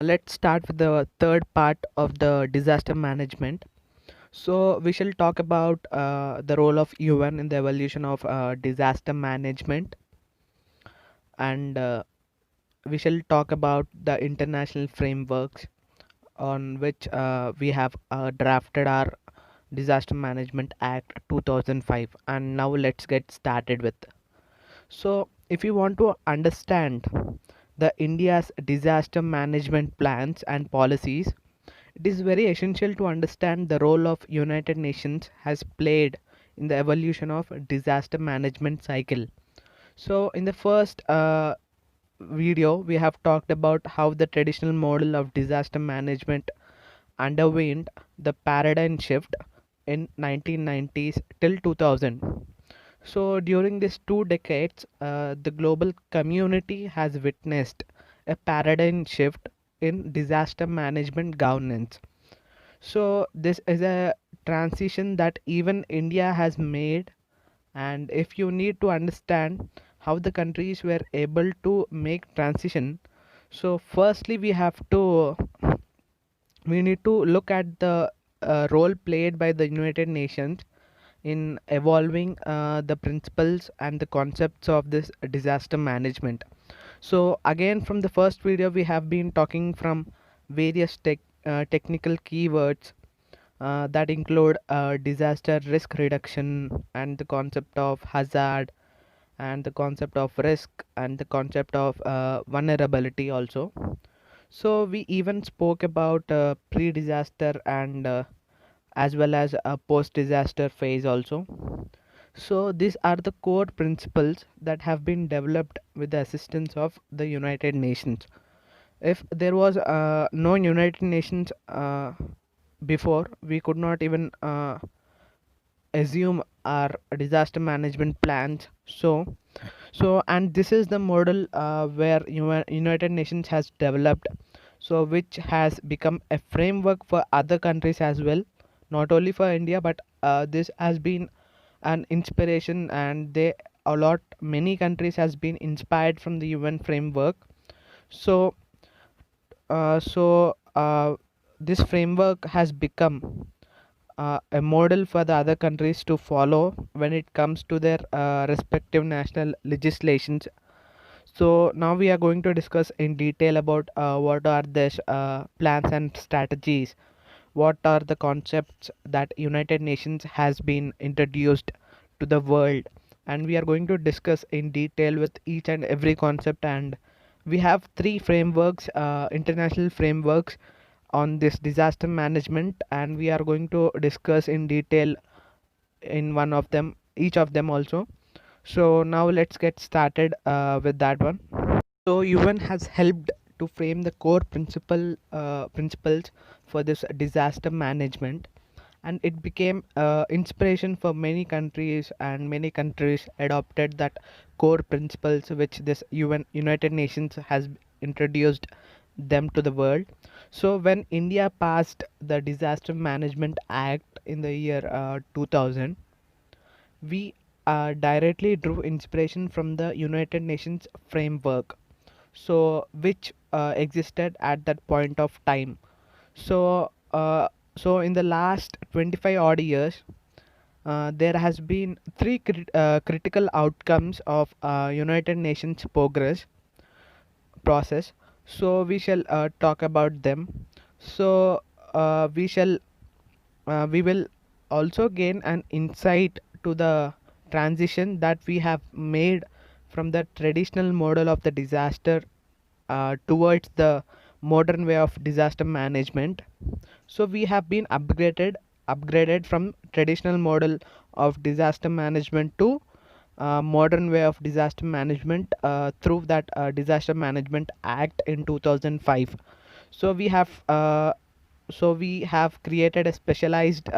Let's start with the third part of the disaster management. So we shall talk about the role of UN in the evolution of disaster management, and we shall talk about the international frameworks on which we have drafted our Disaster Management Act 2005. And now let's get started with. So if you want to understand the India's disaster management plans and policies, it is very essential to understand the role of United Nations has played in the evolution of disaster management cycle. So in the first video we have talked about how the traditional model of disaster management underwent the paradigm shift in 1990s till 2000. So during these 2 decades, the global community has witnessed a paradigm shift in disaster management governance. So this is a transition that even India has made, and if you need to understand how the countries were able to make transition, so firstly we need to look at the role played by the United Nations in evolving the principles and the concepts of this disaster management. So again, from the first video we have been talking from various technical keywords that include disaster risk reduction and the concept of hazard and the concept of risk and the concept of vulnerability also. So we even spoke about pre-disaster and as well as a post-disaster phase also. So these are the core principles that have been developed with the assistance of the United Nations. If there was no United Nations before, we could not even assume our disaster management plans. So and this is the model where United Nations has developed, so which has become a framework for other countries as well, not only for India, but this has been an inspiration, and they a lot many countries has been inspired from the UN framework. So uh, so uh, this framework has become a model for the other countries to follow when it comes to their respective national legislations. So now we are going to discuss in detail about what are the plans and strategies, what are the concepts that United Nations has been introduced to the world, and we are going to discuss in detail with each and every concept. And we have three frameworks, international frameworks on this disaster management, and we are going to discuss in detail in one of them, each of them also. So now let's get started with that one. So UN has helped to frame the core principles for this disaster management, and it became inspiration for many countries, and many countries adopted that core principles which this United Nations has introduced them to the world. So when India passed the Disaster Management Act in the year 2000, we directly drew inspiration from the United Nations framework, so which existed at that point of time. So in the last 25 odd years, there has been three critical outcomes of United Nations progress process. So we shall talk about them. So we will also gain an insight to the transition that we have made from the traditional model of the disaster towards the modern way of disaster management. So we have been upgraded from traditional model of disaster management to modern way of disaster management through that Disaster Management Act in 2005. So we have created a specialized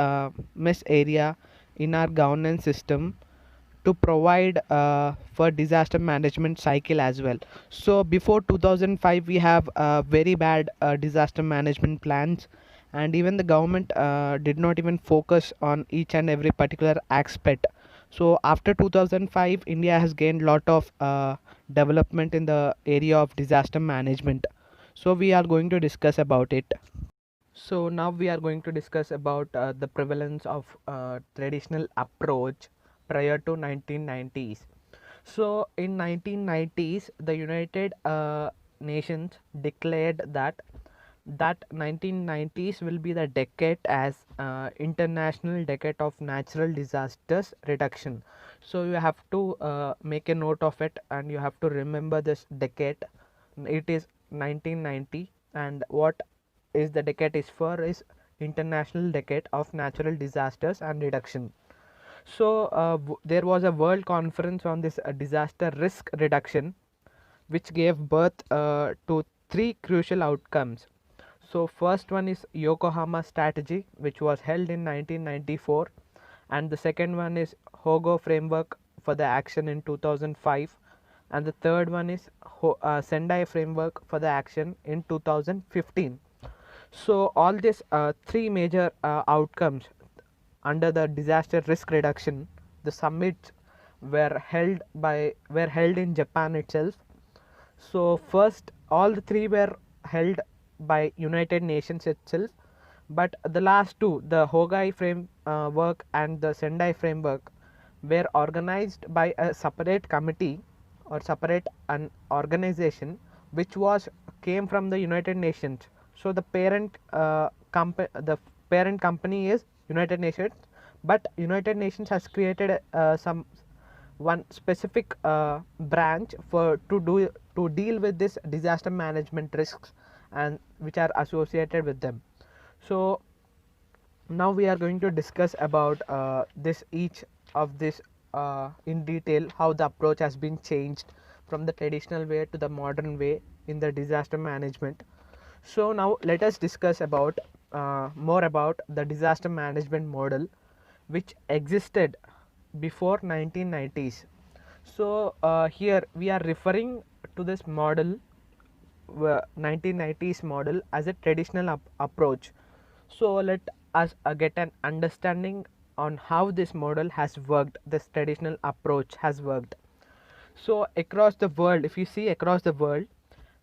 mess area in our governance system to provide for disaster management cycle as well. So before 2005 we have very bad disaster management plans, and even the government did not even focus on each and every particular aspect. So after 2005 India has gained lot of development in the area of disaster management. So we are going to discuss about it. So now we are going to discuss about the prevalence of traditional approach prior to 1990s. So in 1990s, the United Nations declared that 1990s will be the decade as international decade of natural disasters reduction. So you have to make a note of it, and you have to remember this decade. It is 1990, and what is the decade is for is international decade of natural disasters and reduction. So there was a world conference on this disaster risk reduction, which gave birth to three crucial outcomes. So first one is Yokohama strategy, which was held in 1994, and the second one is Hogo framework for the action in 2005, and the third one is Sendai framework for the action in 2015. So all these three major outcomes under the disaster risk reduction, the summits were held in Japan itself. So first, all the three were held by United Nations itself, but the last two, the Hogai framework and the Sendai framework, were organized by a separate committee or separate an organization which was came from the United Nations. So the parent company is United Nations, but United Nations has created some one specific branch for to deal with this disaster management risks and which are associated with them. So now we are going to discuss about this each of this in detail, how the approach has been changed from the traditional way to the modern way in the disaster management. So now let us discuss about more about the disaster management model which existed before 1990s. So here we are referring to this model, 1990s model, as a traditional approach. So let us get an understanding on how this model has worked, this traditional approach has worked. So across the world, if you see across the world,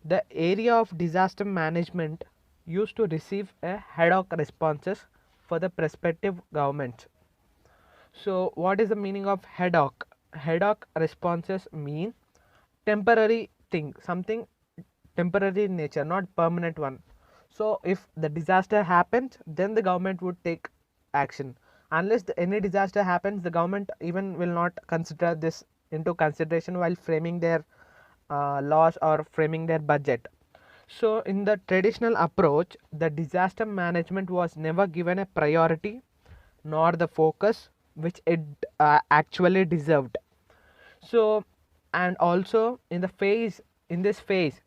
the area of disaster management used to receive a ad hoc responses for the prospective governments. So what is the meaning of ad hoc? Ad hoc responses mean temporary thing, something temporary in nature, not permanent one. So if the disaster happens, then the government would take action. Unless any disaster happens, the government even will not consider this into consideration while framing their laws or framing their budget. So in the traditional approach, the disaster management was never given a priority nor the focus which it actually deserved. So and also in this phase,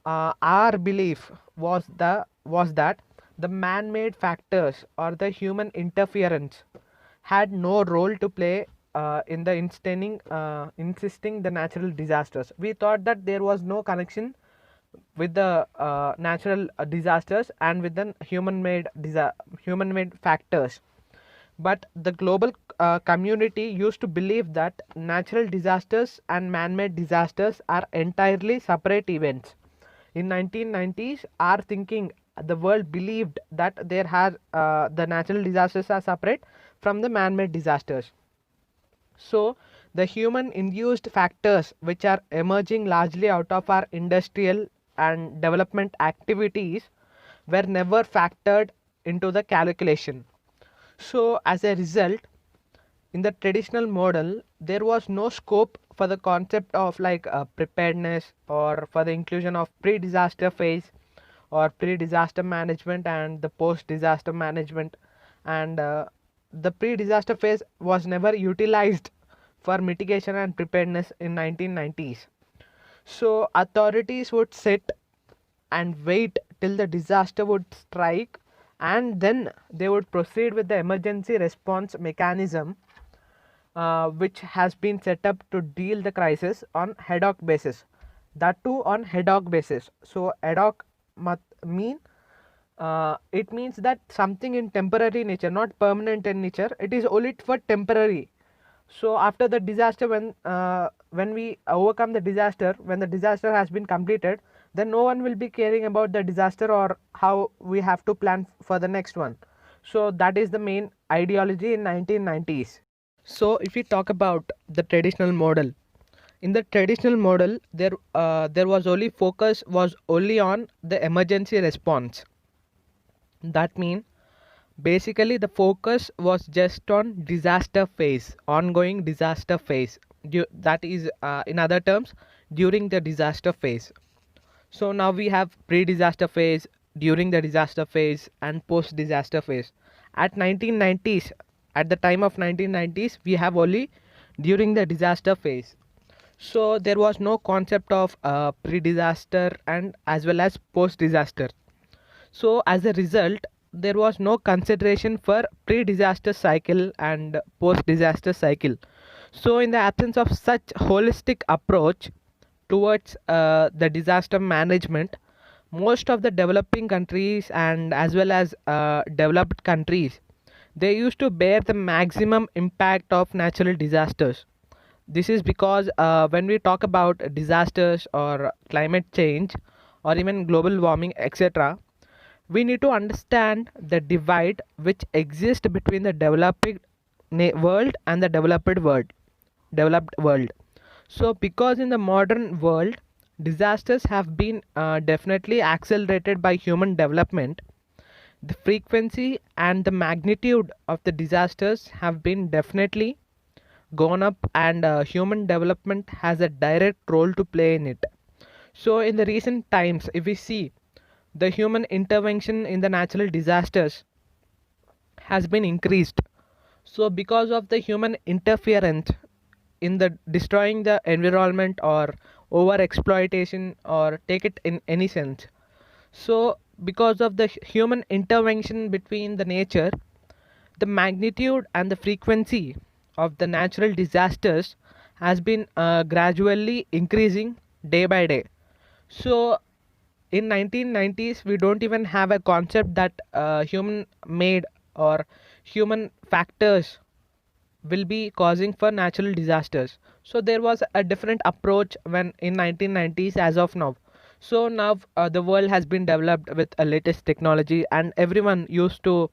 our belief was that the man-made factors or the human interference had no role to play in the insisting the natural disasters. We thought that there was no connection with the natural disasters and with the human-made factors. But the global community used to believe that natural disasters and man-made disasters are entirely separate events. In 1990s, our thinking, the world believed that the natural disasters are separate from the man-made disasters. So the human induced factors which are emerging largely out of our industrial and development activities were never factored into the calculation. So as a result, in the traditional model, there was no scope for the concept of like preparedness or for the inclusion of pre-disaster phase or pre-disaster management and the post-disaster management, and the pre-disaster phase was never utilized for mitigation and preparedness in 1990s. So authorities would sit and wait till the disaster would strike, and then they would proceed with the emergency response mechanism which has been set up to deal the crisis on ad hoc basis, that too on ad hoc basis. So ad hoc mean it means that something in temporary nature, not permanent in nature, it is only for temporary. So after the disaster, when we overcome the disaster, when the disaster has been completed, then no one will be caring about the disaster or how we have to plan for the next one. So that is the main ideology in 1990s. So if we talk about the traditional model, in the traditional model there was only focus was only on the emergency response. That means basically the focus was just on disaster phase, ongoing disaster phase. That is, in other terms, during the disaster phase. So now we have pre-disaster phase, during the disaster phase, and post-disaster phase. At 1990s, at the time of 1990s, we have only during the disaster phase. So there was no concept of pre-disaster and as well as post-disaster. So as a result, there was no consideration for pre-disaster cycle and post-disaster cycle. So in the absence of such holistic approach towards the disaster management, most of the developing countries and as well as developed countries, they used to bear the maximum impact of natural disasters. This is because when we talk about disasters or climate change or even global warming, etc., we need to understand the divide which exists between the developing world and the developed world. So because in the modern world disasters have been definitely accelerated by human development, the frequency and the magnitude of the disasters have been definitely gone up, and human development has a direct role to play in it. So in the recent times, if we see, the human intervention in the natural disasters has been increased. So because of the human interference in the destroying the environment or over exploitation, or take it in any sense, so because of the human intervention between the nature, the magnitude and the frequency of the natural disasters has been gradually increasing day by day. So in 1990s we don't even have a concept that human made or human factors will be causing for natural disasters. So there was a different approach when in 1990s as of now. So now the world has been developed with a latest technology, and everyone used to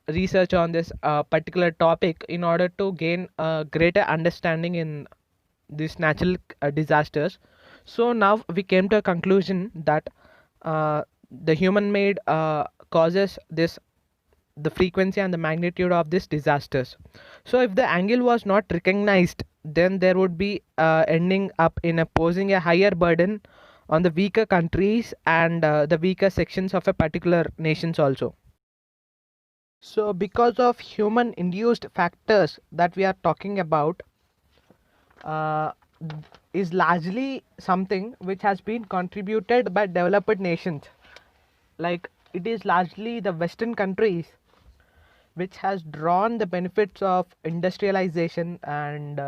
research on this particular topic in order to gain a greater understanding in these natural disasters. So now we came to a conclusion that the human made causes this, the frequency and the magnitude of these disasters. So if the angle was not recognized, then there would be ending up in posing a higher burden on the weaker countries and the weaker sections of a particular nations also. So because of human induced factors that we are talking about, uh, is largely something which has been contributed by developed nations. Like it is largely the western countries which has drawn the benefits of industrialization, and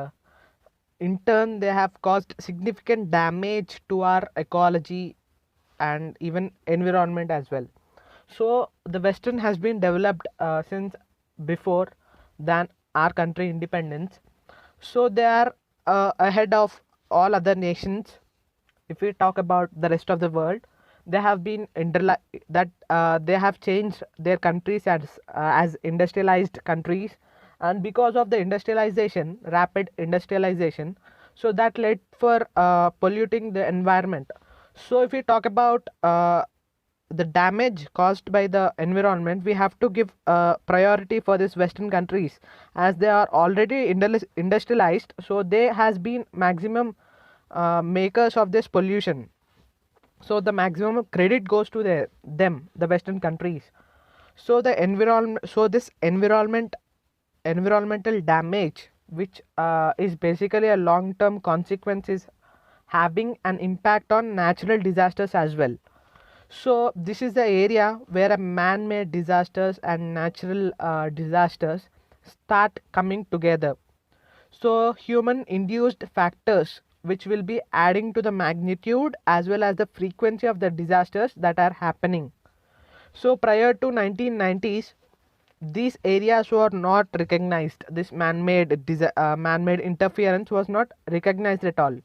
in turn they have caused significant damage to our ecology and even environment as well. So the western has been developed since before than our country independence. So they are ahead of all other nations. If we talk about the rest of the world, they have been that they have changed their countries as industrialized countries, and because of the industrialization, rapid industrialization, so that led for polluting the environment. So if we talk about the damage caused by the environment, we have to give priority for these western countries, as they are already industrialized, so they has been maximum makers of this pollution. So the maximum credit goes to the western countries. So the environment, so this environmental damage, which is basically a long term consequences, having an impact on natural disasters as well. So this is the area where a man-made disasters and natural disasters start coming together. So human induced factors which will be adding to the magnitude as well as the frequency of the disasters that are happening. So prior to 1990s, these areas were not recognized. This man-made interference was not recognized at all.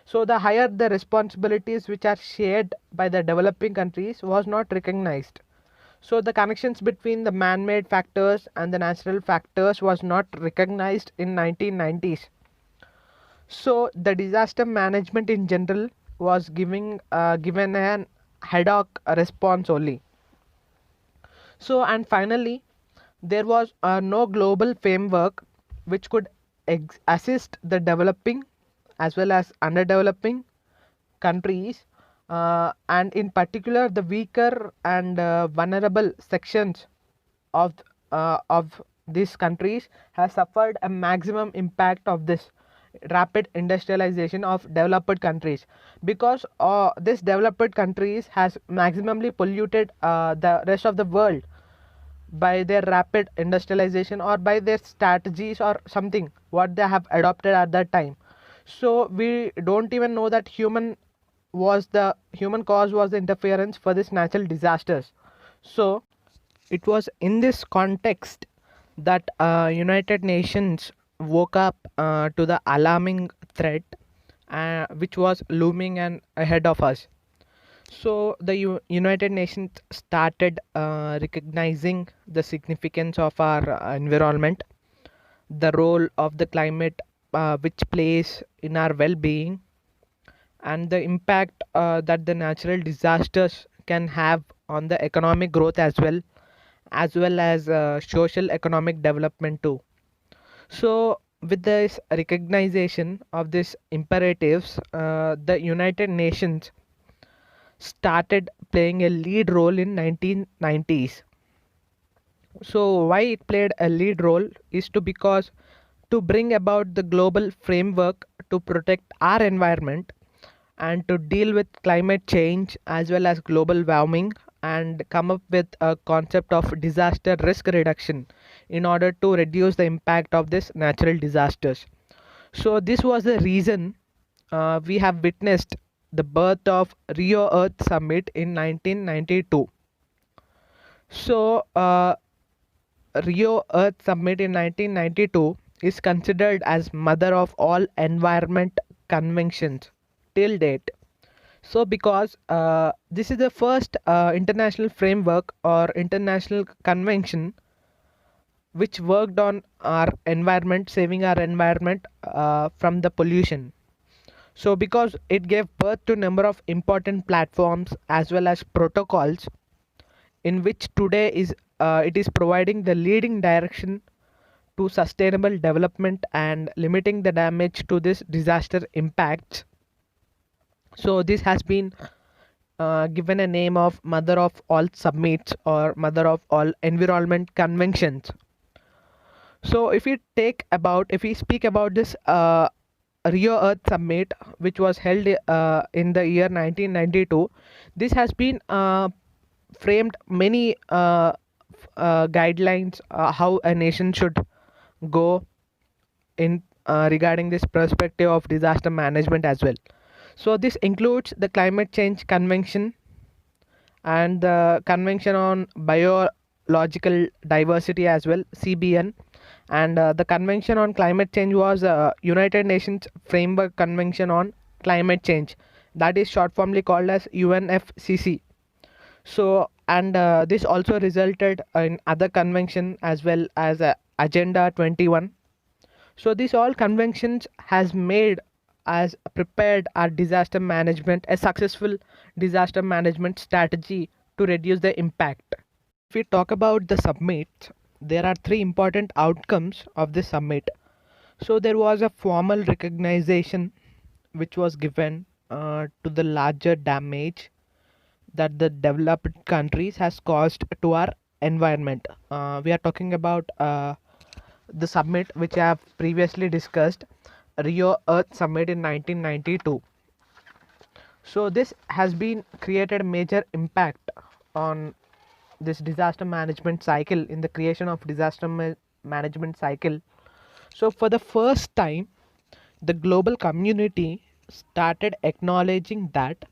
So the higher the responsibilities which are shared by the developing countries was not recognized. So the connections between the man-made factors and the natural factors was not recognized in 1990s. So the disaster management in general was given an ad hoc response only. So and finally, there was no global framework which could assist the developing as well as underdeveloping countries, and in particular the weaker and vulnerable sections of these countries has suffered a maximum impact of this rapid industrialization of developed countries, because this developed countries has maximally polluted the rest of the world by their rapid industrialization or by their strategies or something what they have adopted at that time. So we don't even know that human cause was the interference for this natural disasters. So it was in this context that United Nations woke up to the alarming threat which was looming and ahead of us. So the United Nations started recognizing the significance of our environment, the role of the climate which plays in our well-being, and the impact that the natural disasters can have on the economic growth as well as social economic development too. So with this recognition of these imperatives, the United Nations started playing a lead role in 1990s. So why it played a lead role is to because to bring about the global framework to protect our environment and to deal with climate change as well as global warming, and come up with a concept of disaster risk reduction in order to reduce the impact of this natural disasters. So this was the reason we have witnessed the birth of Rio Earth Summit in 1992. So Rio Earth Summit in 1992 is considered as mother of all environment conventions till date. So because this is the first international framework or international convention which worked on our environment, saving our environment from the pollution. So because it gave birth to a number of important platforms as well as protocols in which today is it is providing the leading direction to sustainable development and limiting the damage to this disaster impacts. So this has been given a name of mother of all summits or mother of all environment conventions. So if we speak about this Rio Earth Summit, which was held in the year 1992, this has been framed many guidelines how a nation should go in regarding this perspective of disaster management as well. So this includes the Climate Change Convention and the Convention on Biological Diversity as well, CBN, and the Convention on Climate Change was United Nations Framework Convention on Climate Change, that is short formly called as UNFCCC. So and this also resulted in other convention as well as Agenda 21. So these all conventions has made as prepared our disaster management a successful disaster management strategy to reduce the impact. If we talk about the summit, there are three important outcomes of the summit. So there was a formal recognition which was given to the larger damage that the developed countries has caused to our environment. We are talking about the summit which I have previously discussed, Rio Earth Summit in 1992. So this has been created a major impact on this disaster management cycle in the creation of management cycle. So for the first time, the global community started acknowledging that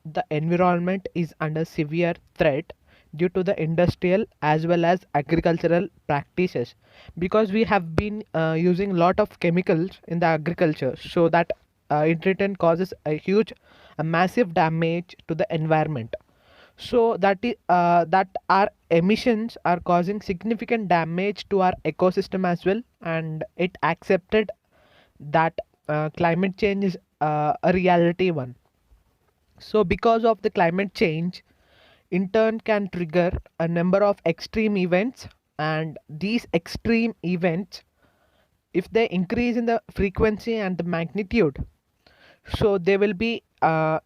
the environment is under severe threat due to the industrial as well as agricultural practices, because we have been using a lot of chemicals in the agriculture, so that causes a massive damage to the environment. So that our emissions are causing significant damage to our ecosystem as well, and it accepted that climate change is a reality one. So because of the climate change, in turn can trigger a number of extreme events, and these extreme events, if they increase in the frequency and the magnitude, so they will be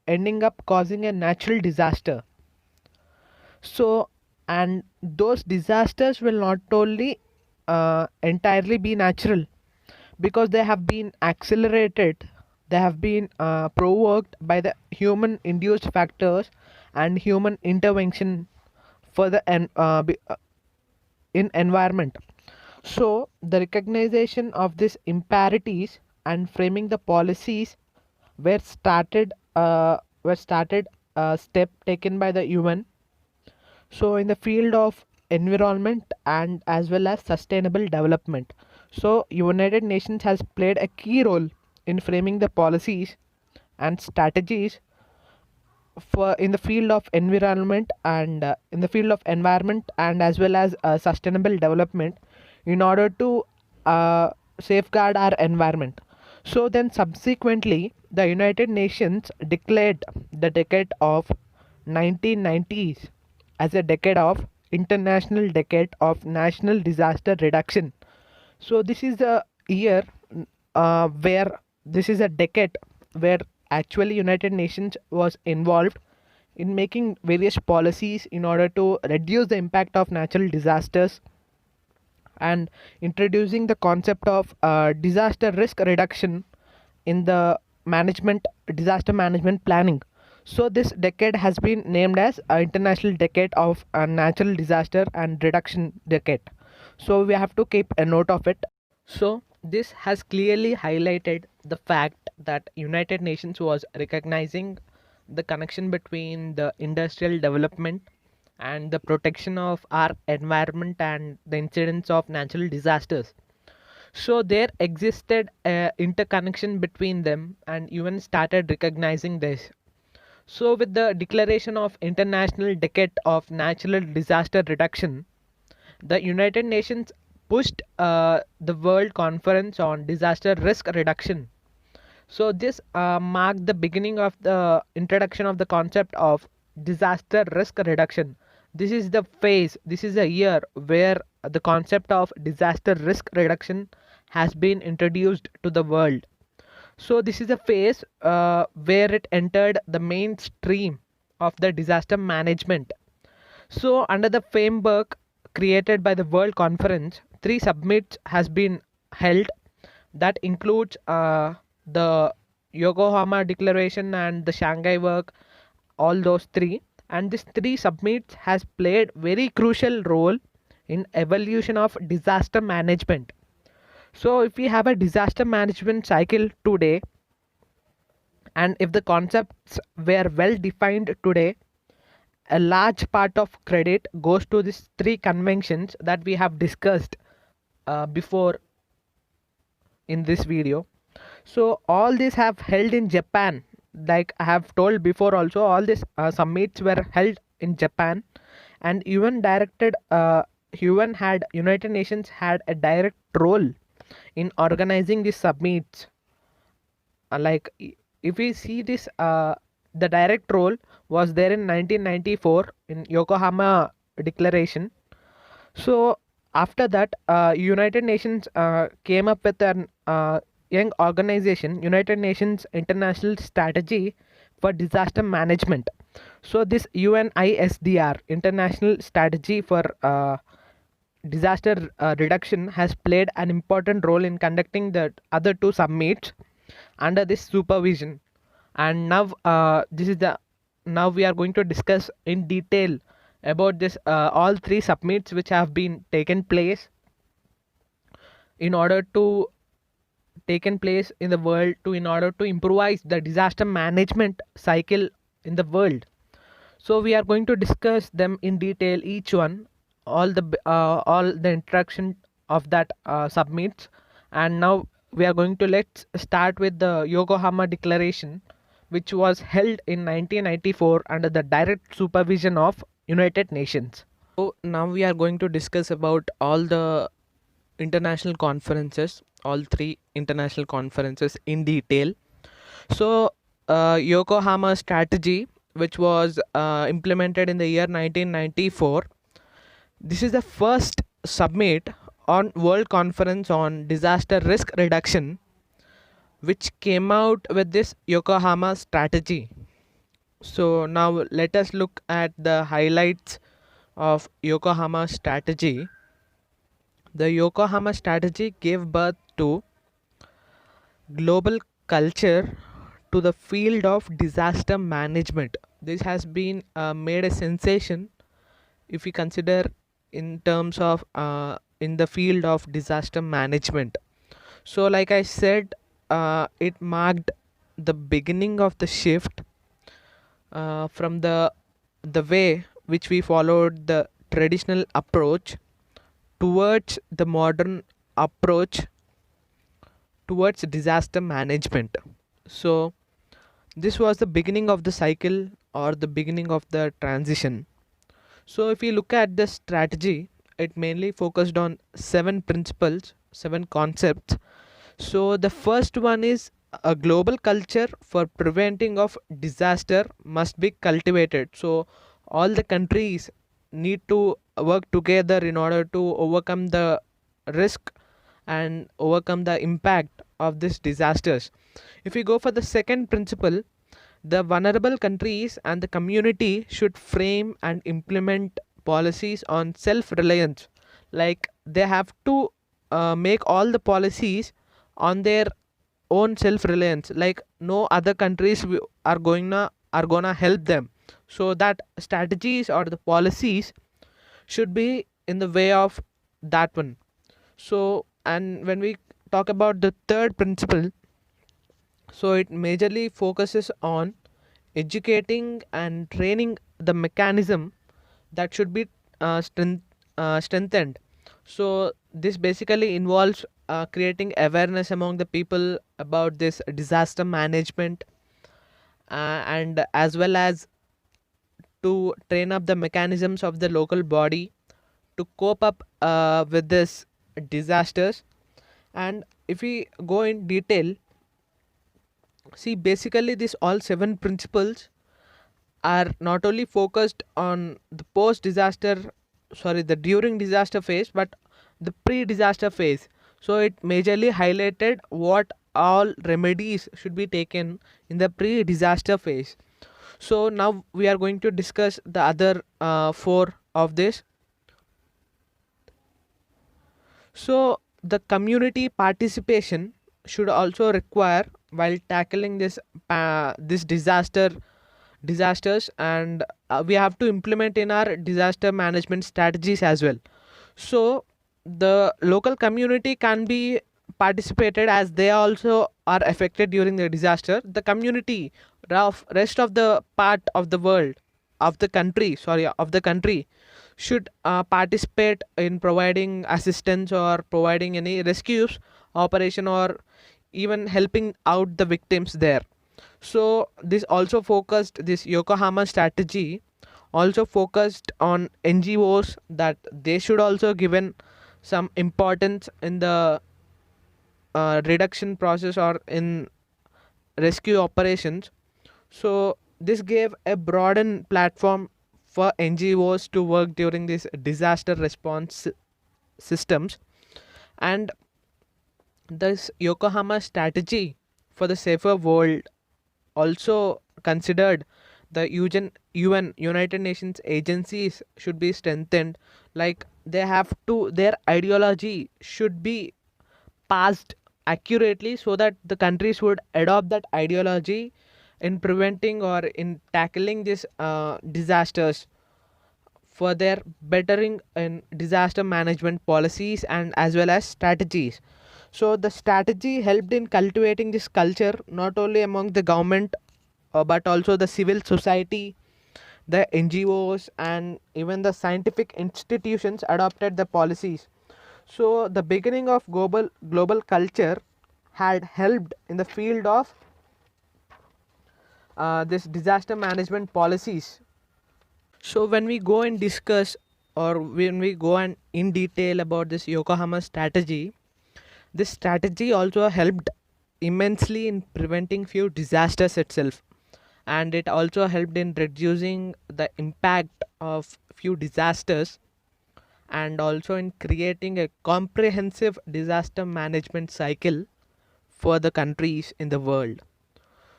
ending up causing a natural disaster. So, and those disasters will not only entirely be natural, because they have been accelerated, they have been provoked by the human induced factors and human intervention for the in environment. So the recognition of these imparities and framing the policies were started a step taken by the UN. So in the field of environment and as well as sustainable development, so United Nations has played a key role in framing the policies and strategies for in the field of environment and in the field of environment and as well as sustainable development, in order to safeguard our environment. So then subsequently the United Nations declared the decade of 1990s as a decade of international decade of national disaster reduction. So this is a year where this is a decade where actually United Nations was involved in making various policies in order to reduce the impact of natural disasters and introducing the concept of disaster risk reduction in the disaster management planning. So this decade has been named as International Decade of Natural Disaster and Reduction Decade. So we have to keep a note of it. So this has clearly highlighted the fact that United Nations was recognizing the connection between the industrial development and the protection of our environment and the incidence of natural disasters. So there existed a interconnection between them, and UN started recognizing this. So with the declaration of International Decade of Natural Disaster Reduction, the United Nations pushed the World Conference on Disaster Risk Reduction. So this marked the beginning of the introduction of the concept of disaster risk reduction. This is a year where the concept of disaster risk reduction has been introduced to the world. So this is a phase where it entered the mainstream of the disaster management. So under the framework created by the World Conference, 3 summits has been held that includes the Yokohama Declaration and the Shanghai Work, all those three. And this 3 summits has played very crucial role in evolution of disaster management. So if we have a disaster management cycle today, and if the concepts were well defined today, a large part of credit goes to these 3 conventions that we have discussed before in this video. So all these have held in Japan. Like I have told before also, all these summits were held in Japan, and United Nations had a direct role in organizing these summits. If we see this, the direct role was there in 1994 in Yokohama Declaration. So after that, United Nations came up with an young organization, United Nations International Strategy for Disaster Management. So this UNISDR, International Strategy for Disaster Reduction, has played an important role in conducting the other 2 summits under this supervision. And now now we are going to discuss in detail about this all 3 summits which have been taken place in order to taken place in the world to in order to improvise the disaster management cycle in the world. So we are going to discuss them in detail, each one, all the introduction of that summits. And now we are going to let's start with the Yokohama Declaration, which was held in 1994 under the direct supervision of United Nations. So now we are going to discuss about all the international conferences, all three international conferences in detail. So, Yokohama Strategy, which was implemented in the year 1994, this is the first summit on World Conference on Disaster Risk Reduction, which came out with this Yokohama Strategy. So, now let us look at the highlights of Yokohama Strategy. The Yokohama Strategy gave birth to global culture to the field of disaster management. This has been made a sensation if we consider in terms of in the field of disaster management. So, like I said, it marked the beginning of the shift from the way which we followed the traditional approach towards the modern approach towards disaster management. So, this was the beginning of the cycle or the beginning of the transition. So, if you look at the strategy, it mainly focused on 7 principles, 7 concepts. So, the first one is a global culture for preventing of disaster must be cultivated. So, all the countries need to work together in order to overcome the risk and overcome the impact of these disasters. If we go for the second principle, the vulnerable countries and the community should frame and implement policies on self reliance. Like they have to make all the policies on their own self reliance. Like no other countries are gonna help them. So that strategies or the policies should be in the way of that one. So, and when we talk about the third principle, so it majorly focuses on educating and training the mechanism that should be strengthened. So this basically involves creating awareness among the people about this disaster management, and as well as to train up the mechanisms of the local body to cope up with this disasters. And if we go in detail, see basically this all 7 principles are not only focused on the post disaster, sorry, the during disaster phase, but the pre disaster phase. So it majorly highlighted what all remedies should be taken in the pre disaster phase. So now we are going to discuss the other 4 of this. So the community participation should also require while tackling this disasters, and we have to implement in our disaster management strategies as well. So the local community can be participated as they also are affected during the disaster. The community of rest of the part of the world of the country, sorry, of the country should participate in providing assistance or providing any rescues operation or even helping out the victims there. So this Yokohama strategy also focused on NGOs, that they should also given some importance in the reduction process or in rescue operations. So this gave a broadened platform for NGOs to work during this disaster response systems. And this Yokohama strategy for the safer world also considered the UN United Nations agencies should be strengthened. Like they have to, their ideology should be passed accurately so that the countries would adopt that ideology in preventing or in tackling these disasters for their bettering in disaster management policies and as well as strategies. So the strategy helped in cultivating this culture not only among the government but also the civil society, the NGOs, and even the scientific institutions adopted the policies. So the beginning of global culture had helped in the field of this disaster management policies. So when we go and discuss, or when we go and in detail about this Yokohama strategy, this strategy also helped immensely in preventing few disasters itself, and it also helped in reducing the impact of few disasters, and also in creating a comprehensive disaster management cycle for the countries in the world.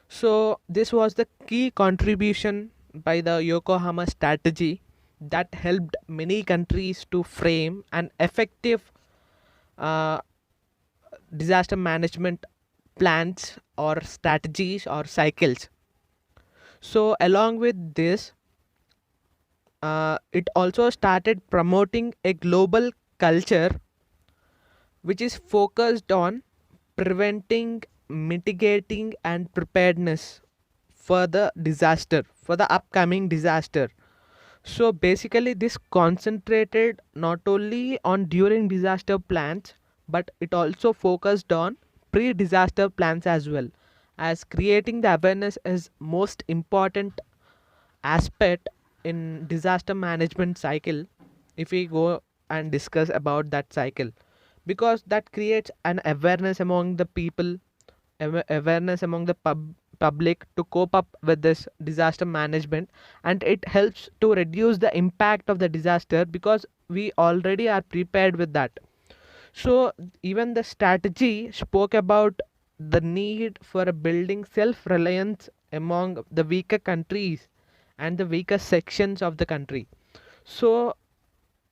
So this was the key contribution by the Yokohama strategy that helped many countries to frame an effective uh, disaster management plans or strategies or cycles. So along with this, it also started promoting a global culture which is focused on preventing, mitigating, and preparedness for the disaster, for the upcoming disaster. So basically, this concentrated not only on during disaster plans, but it also focused on pre disaster plans as well, as creating the awareness is most important aspect in disaster management cycle. If we go and discuss about that cycle, because that creates an awareness among the people, awareness among the public to cope up with this disaster management, and it helps to reduce the impact of the disaster because we already are prepared with that. So even the strategy spoke about the need for a building self-reliance among the weaker countries and the weaker sections of the country. So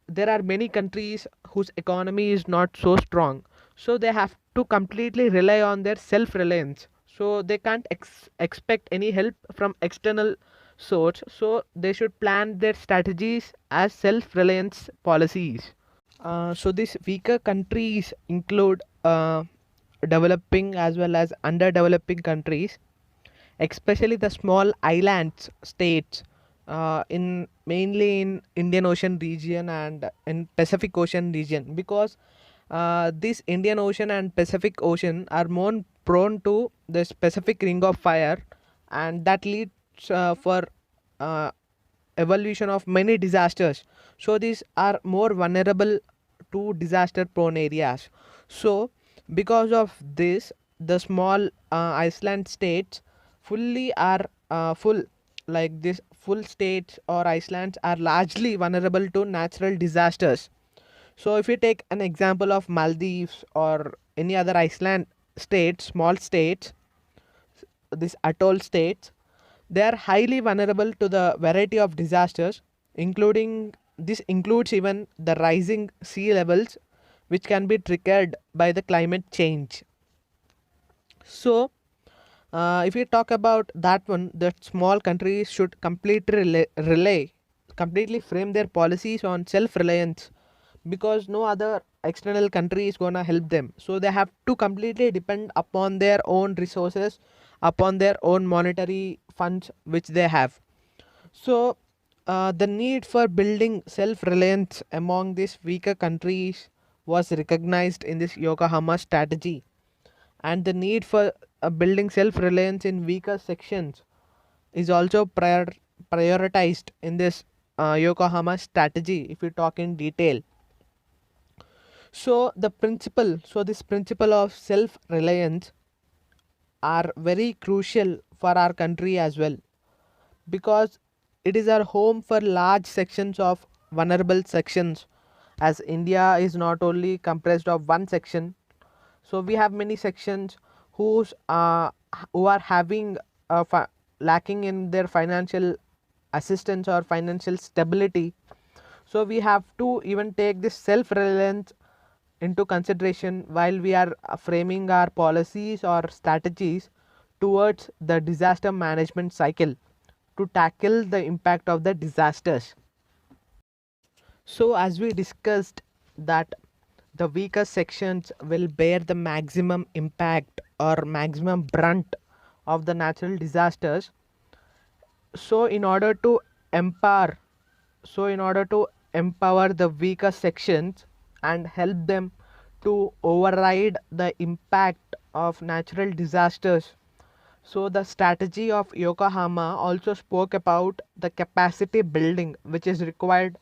there are many countries whose economy is not so strong, so they have to completely rely on their self-reliance, so they can't expect any help from external source, so they should plan their strategies as self-reliance policies. So these weaker countries include developing as well as underdeveloping countries, especially the small islands states in mainly in Indian Ocean region and in Pacific Ocean region, because this Indian Ocean and Pacific Ocean are more prone to the Pacific Ring of Fire, and that leads for uh, evolution of many disasters. So these are more vulnerable to disaster prone areas. So because of this, the small island states fully are full like this full states or islands are largely vulnerable to natural disasters. So if you take an example of Maldives or any other island states, small states, these atoll states, they are highly vulnerable to the variety of disasters, including this includes even the rising sea levels, which can be triggered by the climate change. So, if we talk about that one, that small countries should completely frame their policies on self-reliance, because no other external country is gonna help them. So they have to completely depend upon their own resources, upon their own monetary funds which they have. So the need for building self-reliance among these weaker countries was recognized in this Yokohama strategy, and the need for building self-reliance in weaker sections is also prioritized in this Yokohama strategy if we talk in detail. So this principle of self-reliance are very crucial for our country as well, because it is our home for large sections of vulnerable sections, as India is not only comprised of one section, so we have many sections who's who are having lacking in their financial assistance or financial stability. So we have to even take this self reliance into consideration while we are framing our policies or strategies towards the disaster management cycle to tackle the impact of the disasters. So as we discussed that the weaker sections will bear the maximum impact or maximum brunt of the natural disasters. So empower in order to empower the weaker sections and help them to override the impact of natural disasters. So the strategy of Yokohama also spoke about the capacity building which is required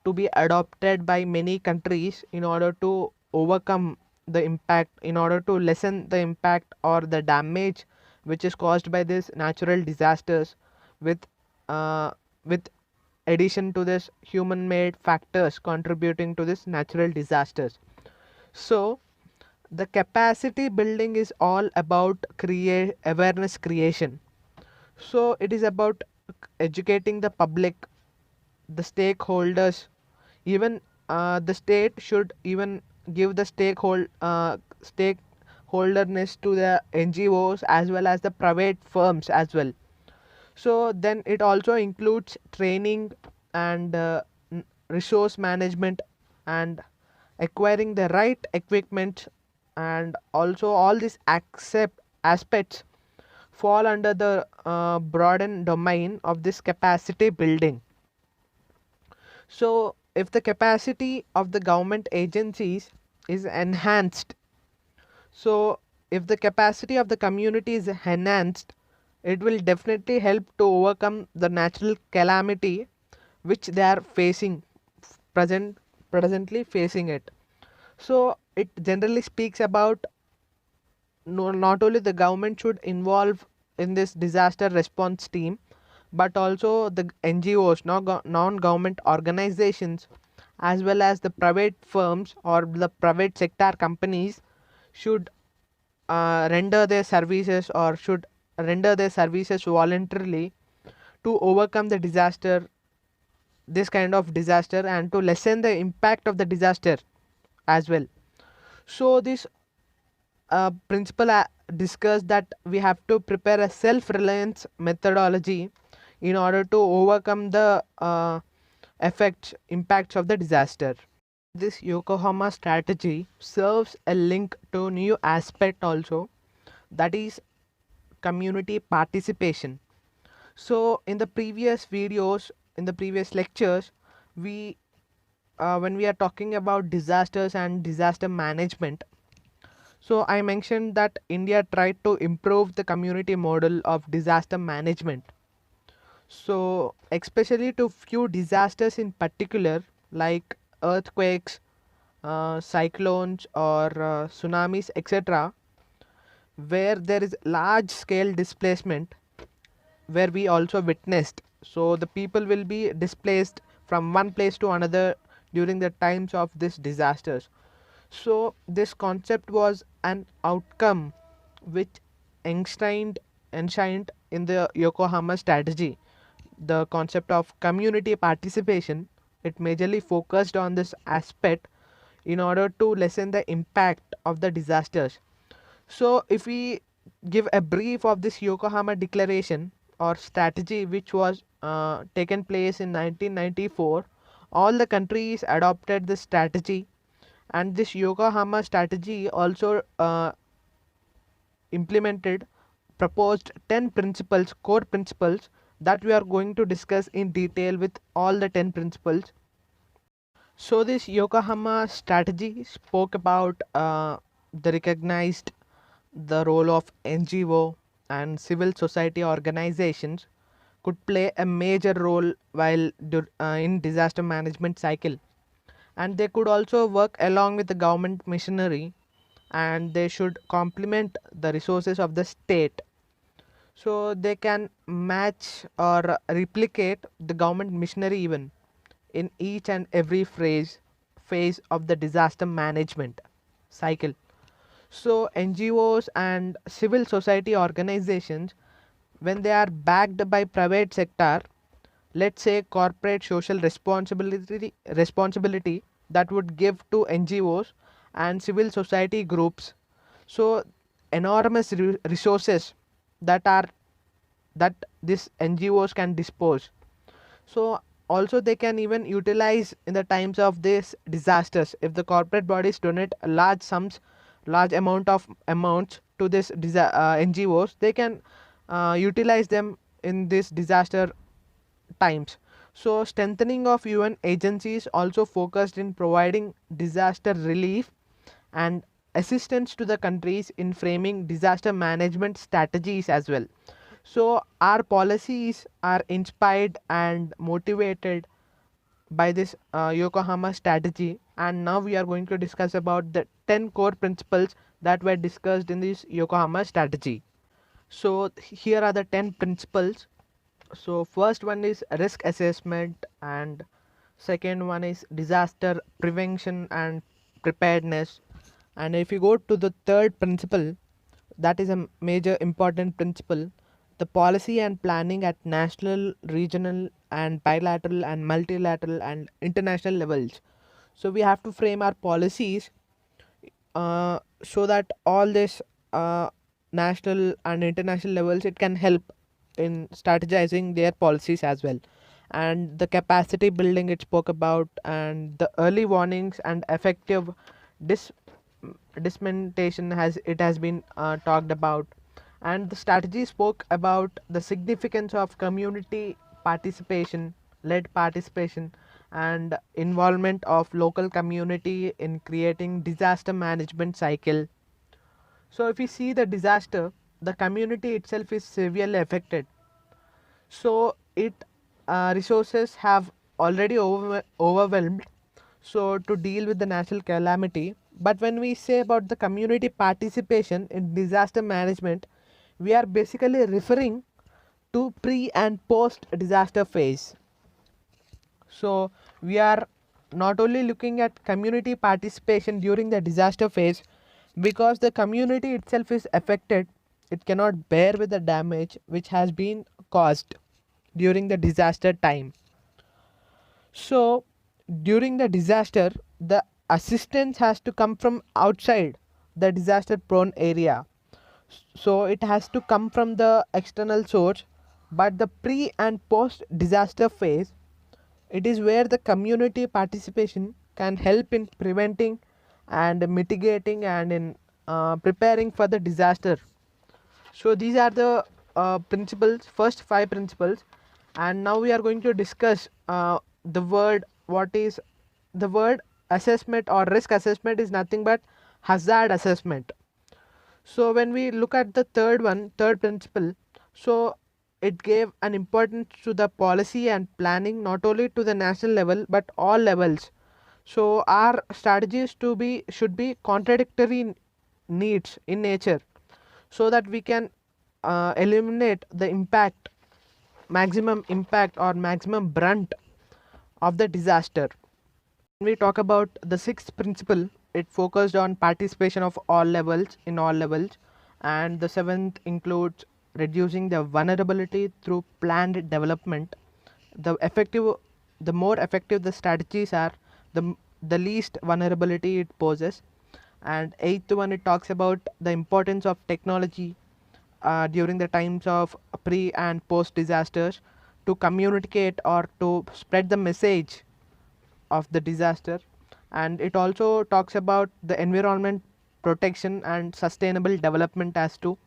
to be adopted by many countries in order to overcome the impact, in order to lessen the impact or the damage which is caused by these natural disasters, with uh, with addition to this human made factors contributing to this natural disasters. So the capacity building is all about create awareness creation. So it is about educating the public, the stakeholders, even the state should even give the stakeholderness to the NGOs as well as the private firms as well. So then it also includes training and resource management and acquiring the right equipment, and also all these accept aspects fall under the broadened domain of this capacity building. So if the capacity of the government agencies is enhanced, so if the capacity of the community is enhanced, it will definitely help to overcome the natural calamity which they are facing, present presently facing it. So it generally speaks about, no, not only the government should involve in this disaster response team, but also the NGOs, non-government organizations, as well as the private firms or the private sector companies should render their services, or should render their services voluntarily to overcome the disaster, this kind of disaster, and to lessen the impact of the disaster as well. So this principle discussed that we have to prepare a self-reliance methodology in order to overcome the effects impacts of the disaster. This Yokohama strategy serves a link to new aspect also, that is community participation. So in the previous videos, in the previous lectures, we when we are talking about disasters and disaster management, so I mentioned that India tried to improve the community model of disaster management. So especially to few disasters in particular, like earthquakes, cyclones, or tsunamis, etc., where there is large scale displacement, where we also witnessed. So the people will be displaced from one place to another during the times of these disasters. So this concept was an outcome which enshrined in the Yokohama strategy. The concept of community participation, it majorly focused on this aspect in order to lessen the impact of the disasters. So if we give a brief of this Yokohama declaration or strategy, which was taken place in 1994, all the countries adopted this strategy, and this Yokohama strategy also implemented proposed 10 principles, core principles, that we are going to discuss in detail with all the 10 principles. So this Yokohama strategy spoke about the recognized the role of NGO and civil society organizations could play a major role while in disaster management cycle, and they could also work along with the government machinery, and they should complement the resources of the state, so they can match or replicate the government machinery even in each and every phase of the disaster management cycle. So NGOs and civil society organizations, when they are backed by private sector, let's say corporate social responsibility, that would give to NGOs and civil society groups, so enormous resources that are that these NGOs can dispose. So also they can even utilize in the times of these disasters. If the corporate bodies donate large sums, large amounts to this NGOs, they can utilize them in this disaster times. So strengthening of UN agencies also focused in providing disaster relief and assistance to the countries in framing disaster management strategies as well. So our policies are inspired and motivated by this Yokohama strategy, and now we are going to discuss about the 10 core principles that were discussed in this Yokohama strategy. So here are the 10 principles. So first one is risk assessment, and second one is disaster prevention and preparedness. And if you go to the third principle, that is a major important principle, the policy and planning at national, regional and bilateral and multilateral and international levels. So we have to frame our policies so that all this national and international levels, it can help in strategizing their policies as well. And the capacity building it spoke about, and the early warnings and effective dis dissemination has been talked about. And the strategy spoke about the significance of community participation, led participation, and involvement of local community in creating disaster management cycle. So if we see the disaster, the community itself is severely affected, so it resources have already overwhelmed, so to deal with the natural calamity. But when we say about the community participation in disaster management, we are basically referring to pre and post disaster phase. So we are not only looking at community participation during the disaster phase, because the community itself is affected, it cannot bear with the damage which has been caused during the disaster time. So during the disaster, the assistance has to come from outside the disaster prone area, so it has to come from the external source. But the pre and post disaster phase, it is where the community participation can help in preventing and mitigating and in preparing for the disaster. So these are the principles, first five principles. And now we are going to discuss the word, what is the word assessment or risk assessment is nothing but hazard assessment. So when we look at the third principle, so it gave an importance to the policy and planning, not only to the national level but all levels. So our strategies to be should be contradictory needs in nature, so that we can eliminate the impact, maximum impact or maximum brunt of the disaster. When we talk about the sixth principle, it focused on participation of all levels in all levels. And the seventh includes reducing the vulnerability through planned development. The more effective the strategies are, the least vulnerability it poses. And eighth one, it talks about the importance of technology during the times of pre and post disasters, to communicate or to spread the message of the disaster. And it also talks about the environment protection and sustainable development as to.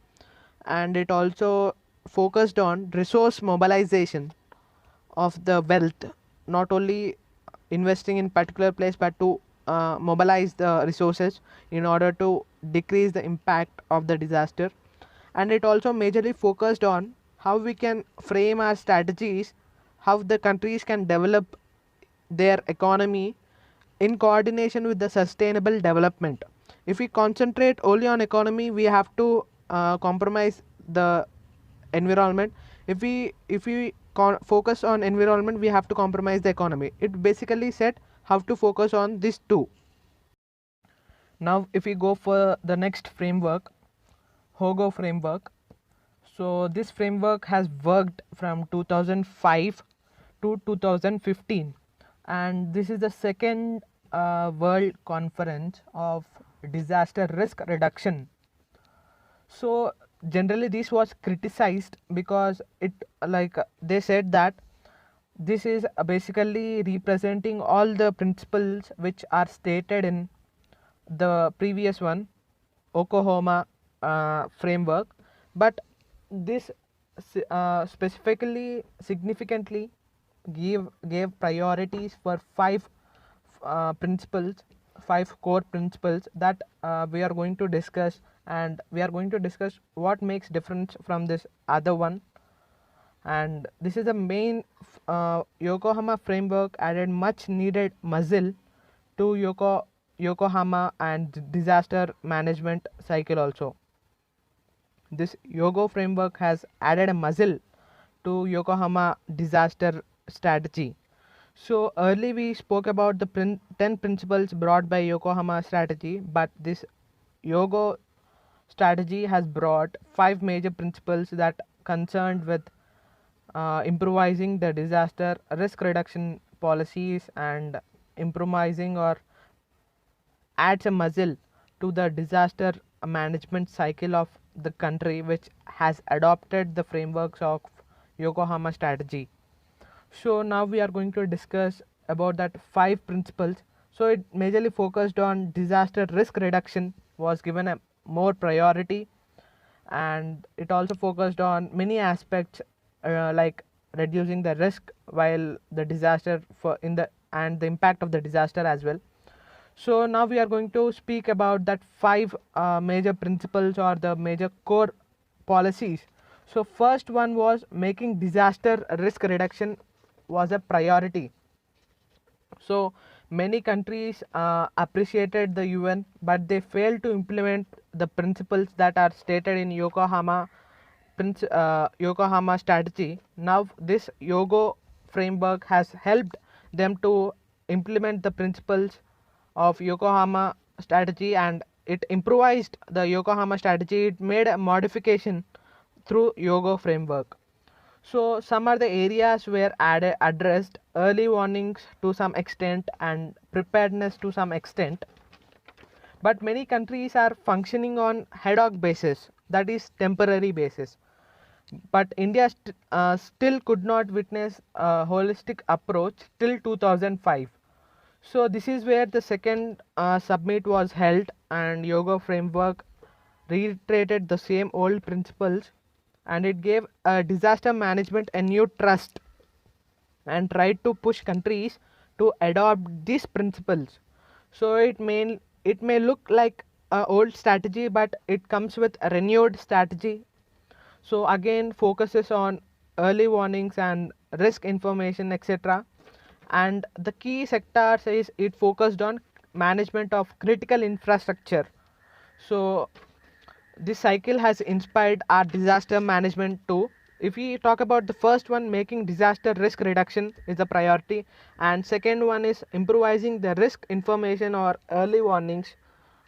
And it also focused on resource mobilization of the wealth, not only investing in particular place but to mobilize the resources in order to decrease the impact of the disaster. And it also majorly focused on how we can frame our strategies, how the countries can develop their economy in coordination with the sustainable development. If we concentrate only on economy, we have to compromise the environment. If we focus on environment, we have to compromise the economy. It basically said how to focus on these two. Now if we go for the next framework, Hogo framework. So this framework has worked from 2005 to 2015, and this is the second world conference of disaster risk reduction. So generally this was criticized because it, like they said that this is basically representing all the principles which are stated in the previous one, Oklahoma framework. But this specifically significantly gave priorities for five principles, 5 core principles that we are going to discuss, and we are going to discuss what makes difference from this other one. And this is the main Yokohama framework added much needed muscle to Yokohama and disaster management cycle also. This Yogo framework has added a muscle to Yokohama disaster strategy. So early we spoke about the 10 principles brought by Yokohama strategy, but this Yogo strategy has brought 5 major principles that concerned with improvising the disaster risk reduction policies and improvising or adds a muzzle to the disaster management cycle of the country which has adopted the frameworks of Yokohama strategy. So now we are going to discuss about that 5 principles. So it majorly focused on disaster risk reduction, was given a more priority, and it also focused on many aspects like reducing the risk while the disaster for in the and the impact of the disaster as well. So now we are going to speak about that 5 major principles or the major core policies. So first one was making disaster risk reduction was a priority. So many countries appreciated the UN, but they failed to implement the principles that are stated in Yokohama strategy. Now this Yogo framework has helped them to implement the principles of Yokohama strategy, and it improvised the Yokohama strategy. It made a modification through Yogo framework. So some are the areas where addressed early warnings to some extent and preparedness to some extent. But many countries are functioning on ad hoc basis, that is temporary basis. But India still could not witness a holistic approach till 2005. So this is where the second summit was held, and Yoga framework reiterated the same old principles, and it gave disaster management a new trust and tried to push countries to adopt these principles. So it may look like a old strategy, but it comes with a renewed strategy. So again focuses on early warnings and risk information, etc. And the key sectors is it focused on management of critical infrastructure. So this cycle has inspired our disaster management too. If we talk about the first one, making disaster risk reduction is a priority, and second one is improvising the risk information or early warnings,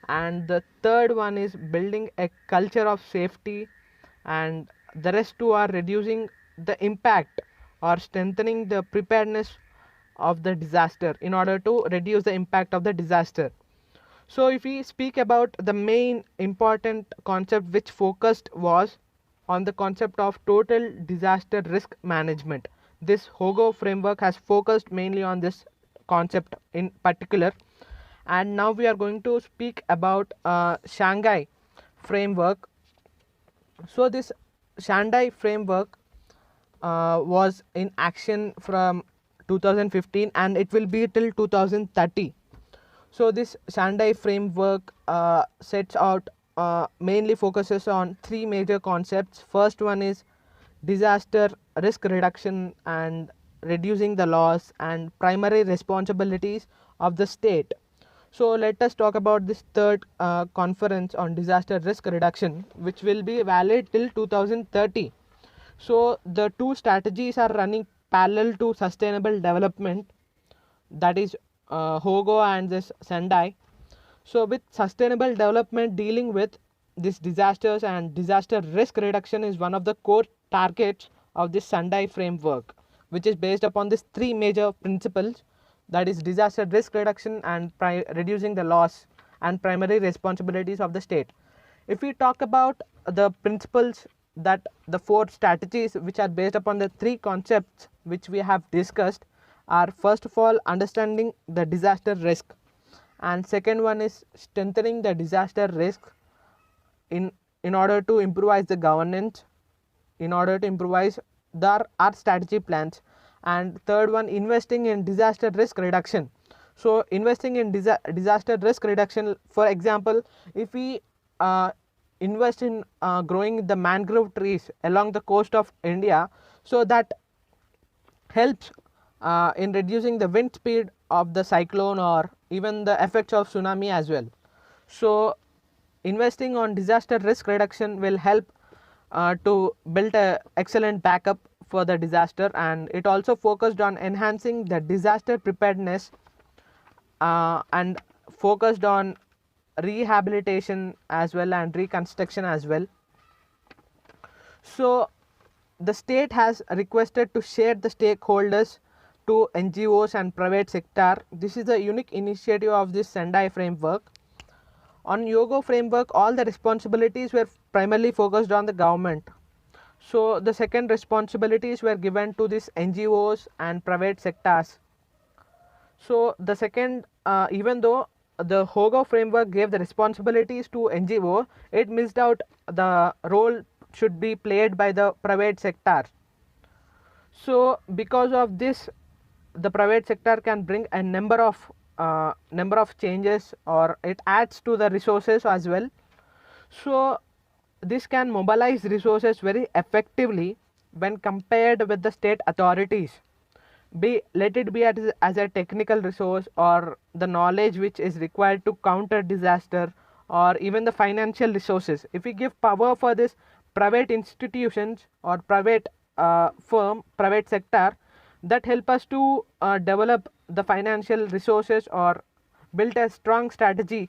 and the third one is building a culture of safety, and the rest two are reducing the impact or strengthening the preparedness of the disaster in order to reduce the impact of the disaster. So if we speak about the main important concept which focused was on the concept of total disaster risk management. This Hogo framework has focused mainly on this concept in particular. And now we are going to speak about Shanghai framework. So this Shanghai framework was in action from 2015 and it will be till 2030. So this Shanghai framework sets out mainly focuses on 3 major concepts. First one is disaster risk reduction and reducing the loss and primary responsibilities of the state. So let us talk about this third conference on disaster risk reduction, which will be valid till 2030. So the two strategies are running parallel to sustainable development, that is Hogo and this Sendai. So with sustainable development dealing with these disasters and disaster risk reduction is one of the core targets of this Sendai framework, which is based upon these 3 major principles, that is disaster risk reduction and reducing the loss and primary responsibilities of the state. If we talk about the principles, that the 4 strategies which are based upon the 3 concepts which we have discussed are, first of all, understanding the disaster risk, and second one is strengthening the disaster risk in order to improvise the governance, in order to improvise our strategy plans, and third one, investing in disaster risk reduction. So investing in disaster risk reduction, for example, if we invest in growing the mangrove trees along the coast of India, so that helps in reducing the wind speed of the cyclone or even the effects of tsunami as well. So investing on disaster risk reduction will help to build a excellent backup for the disaster, and it also focused on enhancing the disaster preparedness and focused on rehabilitation as well and reconstruction as well. So the state has requested to share the stakeholders to NGOs and private sector. This is a unique initiative of this Sendai framework. On Yogo framework, all the responsibilities were primarily focused on the government. So the second responsibilities were given to these NGOs and private sectors. So the second, even though the Hogo framework gave the responsibilities to NGO, it missed out the role should be played by the private sector. So because of this, the private sector can bring a number of changes, or it adds to the resources as well. So this can mobilize resources very effectively when compared with the state authorities, be let it be as a technical resource or the knowledge which is required to counter disaster, or even the financial resources. If we give power for this private institutions or private private sector, that help us to develop the financial resources or build a strong strategy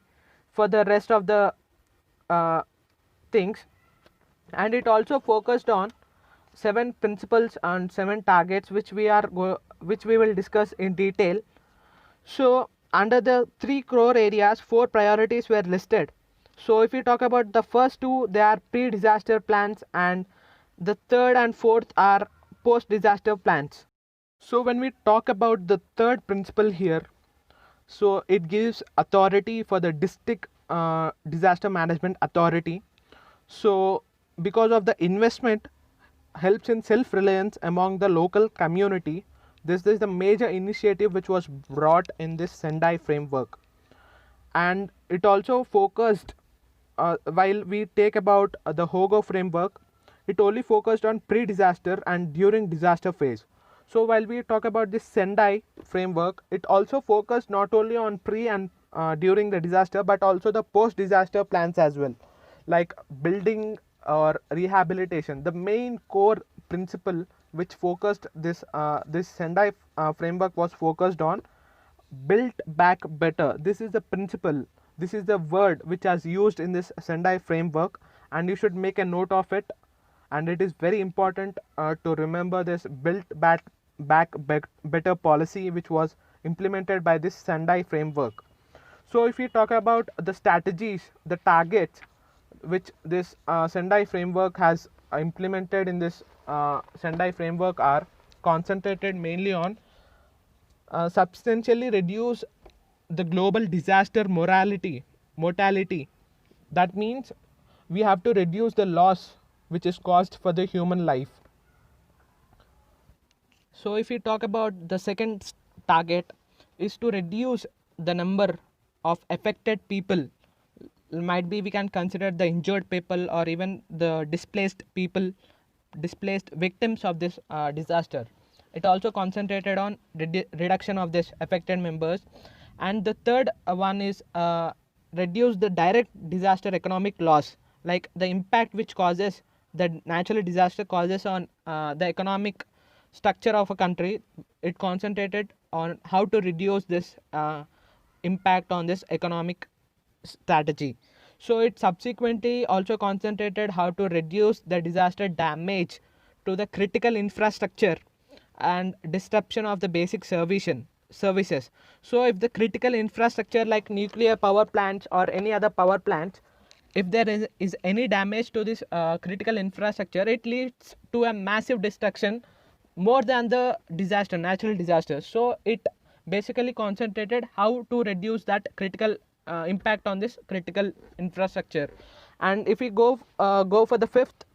for the rest of the uh, things. And it also focused on 7 principles and 7 targets which which we will discuss in detail. So under the 3 core areas, 4 priorities were listed. So if we talk about the first two, they are pre-disaster plans, and the third and fourth are post-disaster plans. So when we talk about the third principle here, so it gives authority for the district disaster management authority. So because of the investment helps in self-reliance among the local community, this is the major initiative which was brought in this Sendai framework. And it also focused, while we take about the Hogo framework, it only focused on pre-disaster and during disaster phase. So while we talk about this Sendai framework, it also focused not only on pre and during the disaster, but also the post-disaster plans as well, like building or rehabilitation. The main core principle which focused this Sendai framework was focused on built back better. This is the principle, this is the word which is used in this Sendai framework, and you should make a note of it. And it is very important to remember this built back better policy which was implemented by this Sendai framework. So if we talk about the strategies, the targets which this Sendai framework has implemented in this Sendai framework are concentrated mainly on substantially reduce the global disaster mortality. That means we have to reduce the loss which is caused for the human life. So if we talk about the second target is to reduce the number of affected people, might be we can consider the injured people or even the displaced people, displaced victims of this disaster. It also concentrated on reduction of this affected members. And the third one is reduce the direct disaster economic loss, like the impact which causes the natural disaster causes on the economic structure of a country. It concentrated on how to reduce this impact on this economic strategy. So it subsequently also concentrated how to reduce the disaster damage to the critical infrastructure and disruption of the basic services. So if the critical infrastructure like nuclear power plants or any other power plants, if there is any damage to this critical infrastructure, it leads to a massive destruction more than the natural disaster. So it basically concentrated how to reduce that critical impact on this critical infrastructure. And if we go for the fifth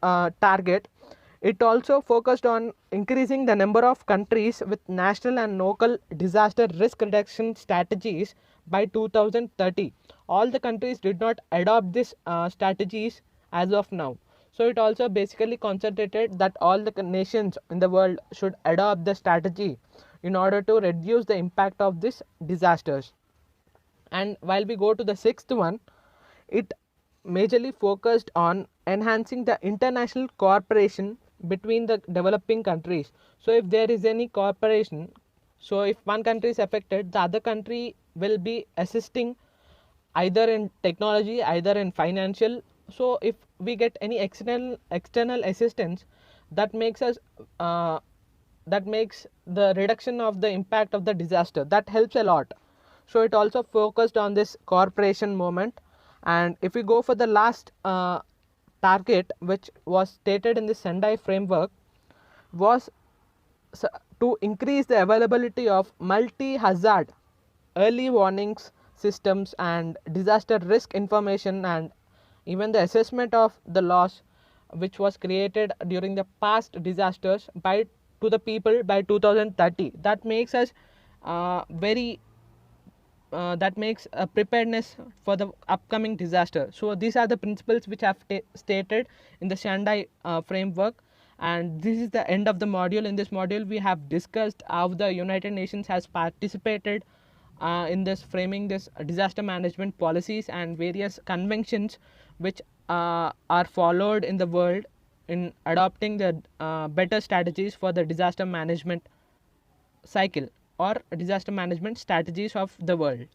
target, It also focused on increasing the number of countries with national and local disaster risk reduction strategies by 2030. All the countries did not adopt these strategies as of now. So it also basically concentrated that all the nations in the world should adopt the strategy in order to reduce the impact of these disasters. And while we go to the sixth one, it majorly focused on enhancing the international cooperation between the developing countries. So if there is any cooperation, so if one country is affected, the other country will be assisting either in technology, either in financial. So if we get any external assistance, that makes us that makes the reduction of the impact of the disaster, that helps a lot. So it also focused on this cooperation moment. And if we go for the last target which was stated in the Sendai framework, was to increase the availability of multi-hazard early warnings systems and disaster risk information, and even the assessment of the loss which was created during the past disasters by to the people by 2030. That makes us very that makes a preparedness for the upcoming disaster. So these are the principles which I have stated in the Sendai framework, and this is the end of the module. In this module we have discussed how the United Nations has participated in this framing this disaster management policies and various conventions which are followed in the world in adopting the better strategies for the disaster management cycle or disaster management strategies of the world.